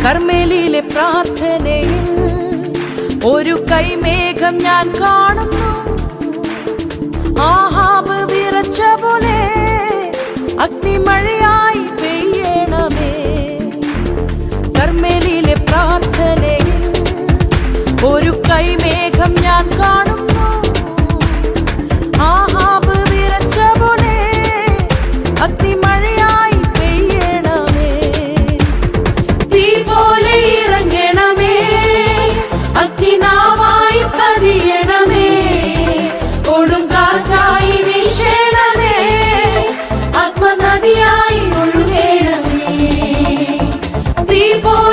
കർമ്മേലിയിലെ പ്രാർത്ഥനയിൽ ഒരു കൈമേഘം ഞാൻ കാണുന്നു. ആഹാബ് വിറച്ച പോലെ അഗ്നിമഴയായി പെയ്യണമേ. കർമ്മേലിയിലെ പ്രാർത്ഥനയിൽ ഒരു കൈമേഘം ഞാൻ കാണുന്നു. ആഹാബ് വിറച്ച പോലെ അഗ്നിമഴയായി പെയ്യണമേ. തീ പോലെ ഇറങ്ങണമേ, അഗ്നിനാവായി പതിയണമേ, കൊടുങ്കാറ്റായി വീശണമേ, ആത്മനദിയായി ഒഴുകണമേ. തീ പോലെ